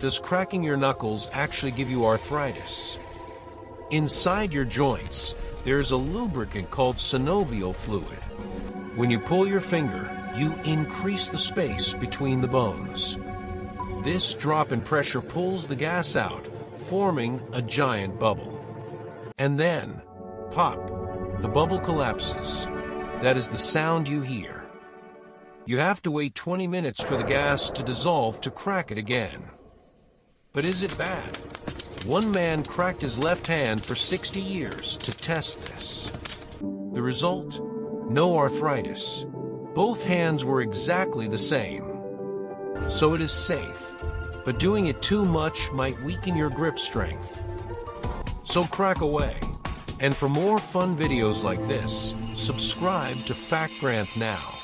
does cracking your knuckles actually give you arthritis? Inside your joints, there's a lubricant called synovial fluid. When you pull your finger, you increase the space between the bones. This drop in pressure pulls the gas out, forming a giant bubble. And then, pop, the bubble collapses. That is the sound you hear. You have to wait 20 minutes for the gas to dissolve to crack it again. But is it bad? One man cracked his left hand for 60 years to test this. The result? No arthritis. Both hands were exactly the same. So it is safe, but doing it too much might weaken your grip strength. So crack away. And for more fun videos like this, subscribe to FactGranth now.